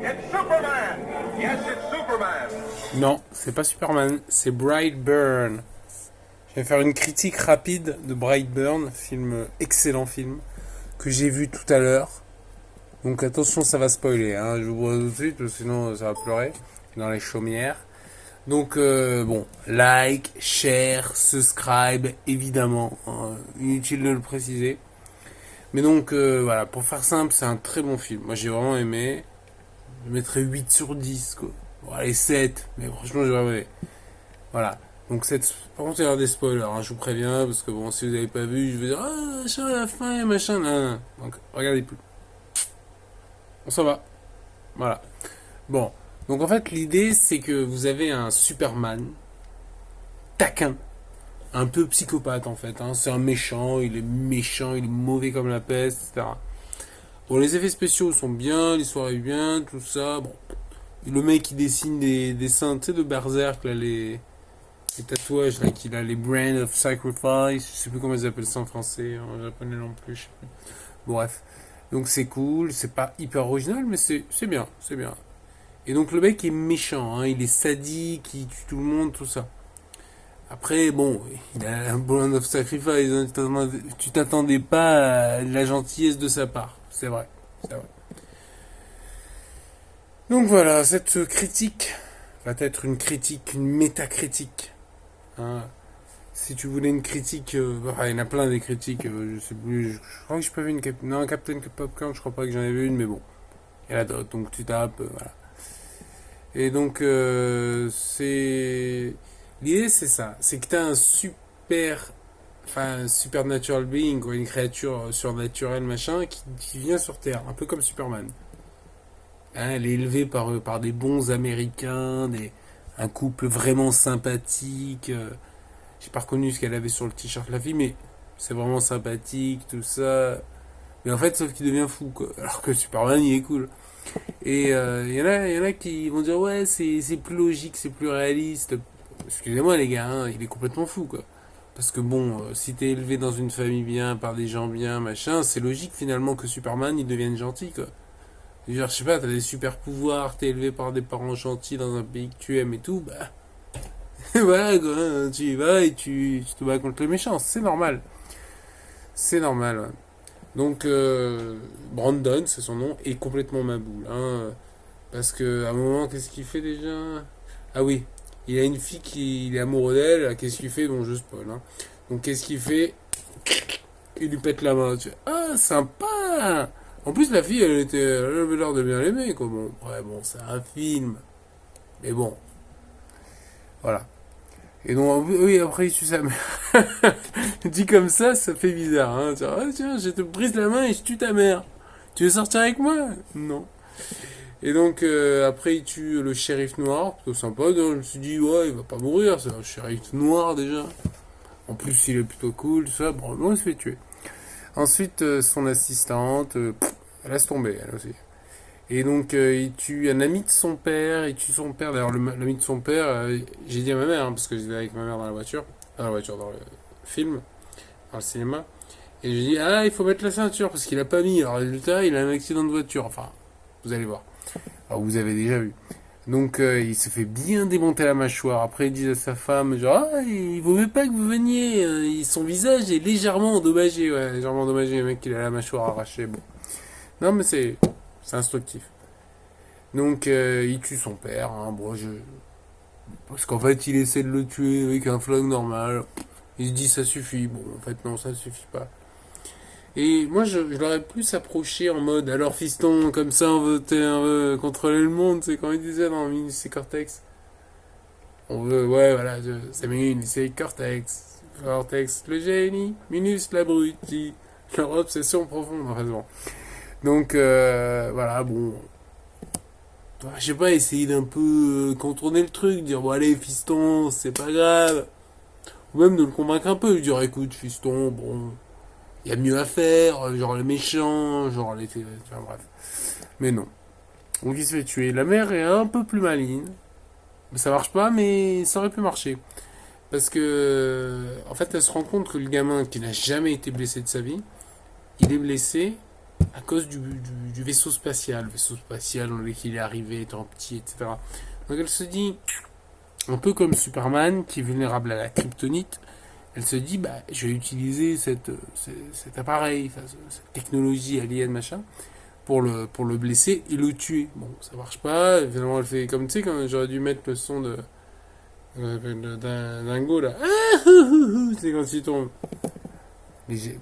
It's Superman! Yes, it's Superman! Non, c'est pas Superman, c'est Brightburn. Je vais faire une critique rapide de Brightburn, excellent film, que j'ai vu tout à l'heure. Donc attention, ça va spoiler, hein. Je vous vois tout de suite, parce que sinon ça va pleurer dans les chaumières. Donc bon, like, share, subscribe, évidemment, hein, inutile de le préciser. Mais donc voilà, pour faire simple, c'est un très bon film. Moi j'ai vraiment aimé. Je mettrais 8 sur 10, quoi. Bon, allez, 7, mais franchement j'ai vraiment aimé. Voilà. Donc par contre il y aura des spoilers, hein, je vous préviens, parce que bon, si vous n'avez pas vu, je vais dire, ah, machin, à la fin, machin, nan. Donc regardez plus. On s'en va. Voilà. Bon. Donc en fait l'idée c'est que vous avez un Superman taquin, un peu psychopathe en fait, hein. C'est un méchant, il est mauvais comme la peste, etc. Bon, les effets spéciaux sont bien, l'histoire est bien, tout ça. Bon, le mec qui dessine des dessins, tu sais, de Berserk, là, les tatouages, là, qu'il a les Brand of Sacrifice, je sais plus comment ils appellent ça en français, en japonais non plus, je sais plus. Bon, bref. Donc c'est cool, c'est pas hyper original, mais c'est bien, c'est bien. Et donc le mec est méchant, hein, il est sadique, il tue tout le monde, tout ça. Après, bon, il a un Brand of Sacrifice, hein, tu t'attendais pas à de la gentillesse de sa part, c'est vrai, c'est vrai. Donc voilà, cette critique va être une critique, une métacritique. Hein. Si tu voulais une critique, il y en a plein des critiques, je sais plus, je crois que j'ai pas vu non, Captain Popcorn, je crois pas que j'en ai vu une, mais bon, il y en a d'autres, donc tu tapes, voilà. Et donc, l'idée c'est ça, c'est que t'as un supernatural being, quoi, une créature surnaturelle, machin, qui vient sur Terre, un peu comme Superman. Hein, elle est élevée par des bons Américains, un couple vraiment sympathique. J'ai pas reconnu ce qu'elle avait sur le t-shirt la fille, mais c'est vraiment sympathique, tout ça. Mais en fait, sauf qu'il devient fou, quoi. Alors que Superman, il est cool. Et y en a qui vont dire, ouais, c'est plus logique, c'est plus réaliste. Excusez-moi, les gars, hein, il est complètement fou, quoi. Parce que bon, si t'es élevé dans une famille bien, par des gens bien, machin, c'est logique finalement que Superman, il devienne gentil, quoi. Genre, je sais pas, t'as des super pouvoirs, t'es élevé par des parents gentils dans un pays que tu aimes et tout, bah. Voilà, quoi, hein, tu y vas et tu te bats contre le méchant, c'est normal. C'est normal, ouais. Donc, Brandon, c'est son nom, est complètement maboule, hein. Parce que, à un moment, qu'est-ce qu'il fait déjà? Ah oui, il a une fille qui il est amoureux d'elle, qu'est-ce qu'il fait? Bon, je spoil, hein. Donc, qu'est-ce qu'il fait? Il lui pète la main, tu fais, ah, sympa! En plus, la fille, elle avait l'air de bien l'aimer, quoi. Bon, ouais, bon, c'est un film. Mais bon, voilà. Et donc, oui, après, il tue sa mère. Dit comme ça fait bizarre, hein. Tu vois, ah, tiens, je te brise la main et je tue ta mère. Tu veux sortir avec moi? Non. Et donc, après, il tue le shérif noir. Plutôt sympa. Donc, je me suis dit, ouais, il va pas mourir, c'est un shérif noir, déjà. En plus, il est plutôt cool, tout ça. Bon, il se fait tuer. Ensuite, son assistante, elle laisse tomber, elle aussi. Et donc, il tue un ami de son père, il tue son père. D'ailleurs, l'ami de son père, j'ai dit à ma mère, hein, parce que j'étais avec ma mère dans la voiture, dans le film, dans le cinéma. Et j'ai dit, ah, il faut mettre la ceinture, parce qu'il a pas mis. Alors, résultat, il a un accident de voiture. Enfin, vous allez voir. Alors, vous avez déjà vu. Donc, il se fait bien démonter la mâchoire. Après, il dit à sa femme, genre, ah, il vaut mieux pas que vous veniez. Son visage est légèrement endommagé. Ouais, légèrement endommagé. Le mec, il a la mâchoire arrachée. Bon. Non, mais c'est instructif. Donc, il tue son père. Hein. Bon, parce qu'en fait, il essaie de le tuer avec un flingue normal. Il se dit, ça suffit. Bon, en fait, non, ça suffit pas. Et moi, je l'aurais plus approché en mode, alors fiston, comme ça, on veut contrôler le monde. C'est quand il disait dans Minus et Cortex. On veut, ouais, voilà, c'est Minus et Cortex. Cortex, le génie. Minus, l'abruti. Leur obsession profonde, en fait, bon. Donc, voilà, bon. Je sais pas, essayer d'un peu contourner le truc, dire bon allez fiston, c'est pas grave. Ou même de le convaincre un peu, lui dire écoute fiston, bon, il y a mieux à faire, genre les méchants, genre les... Enfin bref. Mais non. Donc il se fait tuer. La mère est un peu plus maligne. Ça marche pas, mais ça aurait pu marcher. Parce que, en fait, elle se rend compte que le gamin qui n'a jamais été blessé de sa vie, il est blessé à cause du vaisseau spatial. Le vaisseau spatial dans lequel il est arrivé étant petit, etc. Donc elle se dit, un peu comme Superman qui est vulnérable à la kryptonite, elle se dit, bah, je vais utiliser cet appareil, enfin, cette technologie alien, machin, pour le blesser et le tuer. Bon, ça marche pas, et finalement elle fait comme, tu sais, quand j'aurais dû mettre le son d'un dingo, là. C'est quand il tombe. Mais j'ai...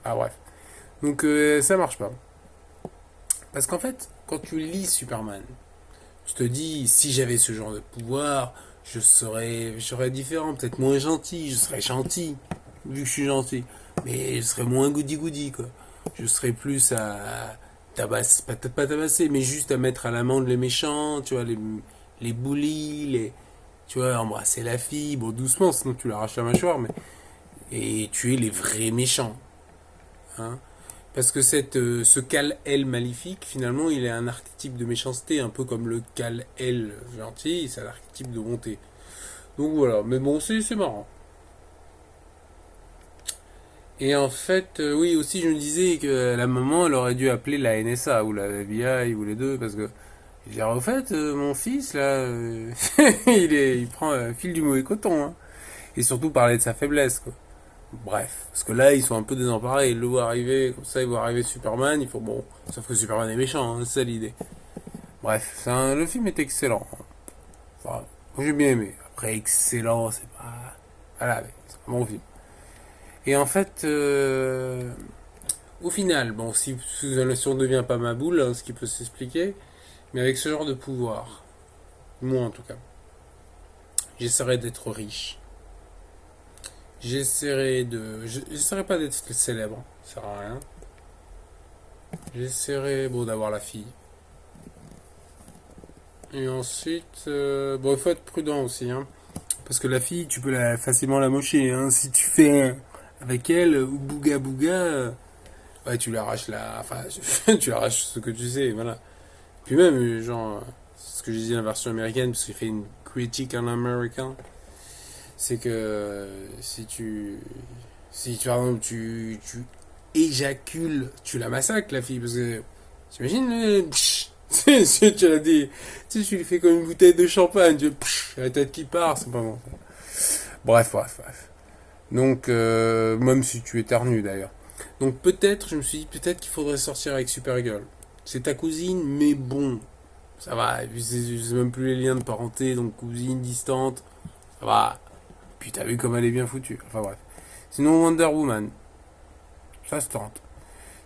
Ah, bref. Donc, ça marche pas. Parce qu'en fait, quand tu lis Superman, tu te dis, si j'avais ce genre de pouvoir, je serais différent, peut-être moins gentil, je serais gentil, vu que je suis gentil. Mais je serais moins goody-goody, quoi. Je serais plus à tabasser, pas tabasser, mais juste à mettre à l'amende les méchants, tu vois, les bullies, tu vois, embrasser la fille, bon, doucement, sinon tu l'arraches la mâchoire, mais, et tuer les vrais méchants, hein. Parce que ce Kal-El maléfique, finalement, il est un archétype de méchanceté, un peu comme le Kal-El gentil, c'est un archétype de bonté. Donc voilà, mais bon, c'est marrant. Et en fait, oui, aussi, je me disais que la maman, elle aurait dû appeler la NSA ou la FBI ou les deux, parce que, je dirais, au fait, mon fils, là, il prend fil du mauvais coton, hein. Et surtout parler de sa faiblesse, quoi. Bref, parce que là, ils sont un peu désemparés. Ils le voient arriver, comme ça, ils voient arriver Superman. Il faut, bon, sauf que Superman est méchant, hein, c'est ça l'idée. Bref, le film est excellent. Enfin, moi j'ai bien aimé. Après, excellent, c'est pas. Voilà, mais c'est un bon film. Et en fait, au final, bon, si on ne devient pas ma boule, hein, ce qui peut s'expliquer, mais avec ce genre de pouvoir, moi en tout cas, j'essaierai d'être riche. J'essaierai pas d'être célèbre, ça sert à rien. J'essaierai, bon, d'avoir la fille. Et ensuite, bon, il faut être prudent aussi, hein. Parce que la fille, tu peux facilement la mocher, hein. Si tu fais avec elle, ou bouga bouga, ouais, tu l'arraches enfin, tu l'arraches ce que tu sais, voilà. Puis même, genre, c'est ce que je disais dans la version américaine, parce qu'il fait une critique en américain, c'est que par exemple, tu éjacules, tu la massacres, la fille, parce que, t'imagines, tu l'as dit, tu lui fais comme une bouteille de champagne, la tête qui part, c'est pas bon. Bref. Donc, même si tu éternues d'ailleurs. Donc peut-être, je me suis dit, peut-être qu'il faudrait sortir avec Supergirl. C'est ta cousine, mais bon, ça va. C'est même plus les liens de parenté, donc cousine distante, ça va. Puis t'as vu comme elle est bien foutue. Enfin bref. Sinon, Wonder Woman, ça se tente.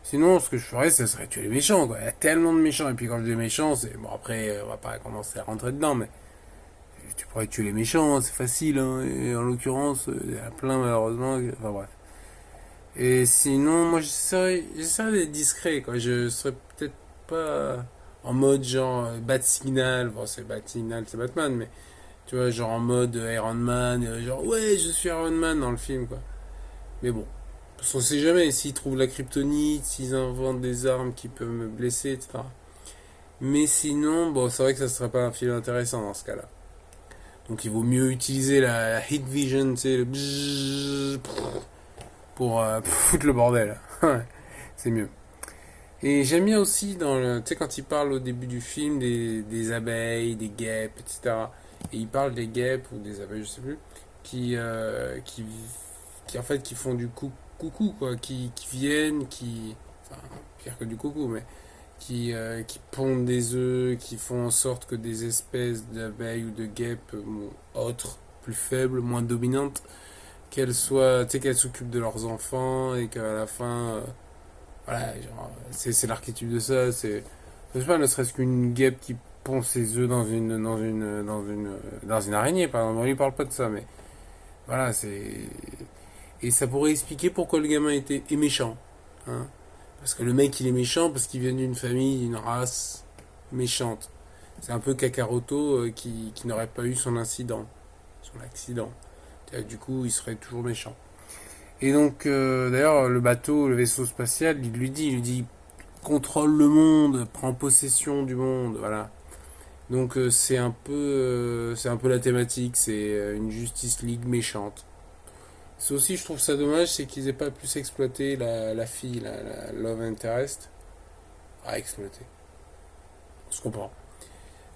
Sinon, ce que je ferais, ce serait tuer les méchants, quoi. Il y a tellement de méchants, et puis quand je dis méchants, c'est. Bon, après, on va pas commencer à rentrer dedans, mais. Tu pourrais tuer les méchants, c'est facile, hein. Et en l'occurrence, il y en a plein, malheureusement. Enfin bref. Et sinon, moi, j'essaierais d'être discret, quoi. Je serais peut-être pas en mode genre Bat Signal. Bon, c'est Bat Signal, c'est Batman, mais. Tu vois, genre en mode Iron Man, genre ouais, je suis Iron Man dans le film, quoi. Mais bon, parce qu'on sait jamais s'ils trouvent la kryptonite, s'ils inventent des armes qui peuvent me blesser, etc. Mais sinon, bon, c'est vrai que ça serait pas un film intéressant dans ce cas-là. Donc il vaut mieux utiliser la Heat Vision, tu sais, le bzzz, pour foutre le bordel. C'est mieux. Et j'aime bien aussi tu sais, quand il parle au début du film des abeilles, des guêpes, etc. Et il parle des guêpes ou des abeilles, je sais plus, qui, euh, qui, qui en fait qui font du coucou, quoi, qui viennent, enfin, pire que du coucou, mais qui pondent des œufs, qui font en sorte que des espèces d'abeilles ou de guêpes autres, plus faibles, moins dominantes, qu'elles soient, tu sais, qu'elles s'occupent de leurs enfants et qu'à la fin, voilà, genre, c'est l'archétype de ça. Je sais pas, ne serait-ce qu'une guêpe qui pond ses œufs dans une araignée, par exemple. On lui parle pas de ça, mais voilà, et ça pourrait expliquer pourquoi le gamin est méchant, hein. Parce que le mec, il est méchant parce qu'il vient d'une famille, d'une race méchante. C'est un peu Kakaroto qui n'aurait pas eu son accident. Du coup, il serait toujours méchant. Et donc, d'ailleurs, le bateau, le vaisseau spatial, il lui dit, contrôle le monde, prends possession du monde, voilà. Donc, c'est un peu la thématique, c'est une Justice League méchante. C'est aussi, je trouve ça dommage, c'est qu'ils aient pas plus exploité la fille, la Love Interest. À exploiter. On se comprend.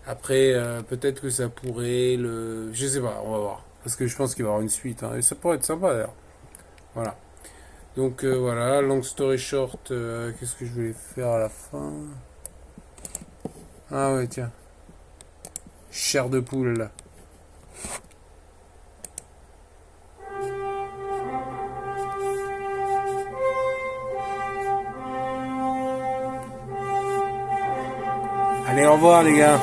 Après, peut-être que ça pourrait le. Je sais pas, on va voir. Parce que je pense qu'il va y avoir une suite. Hein, et ça pourrait être sympa d'ailleurs. Voilà. Donc voilà, long story short, qu'est-ce que je voulais faire à la fin? Ah ouais, tiens. Chair de poule là. Allez, au revoir les gars.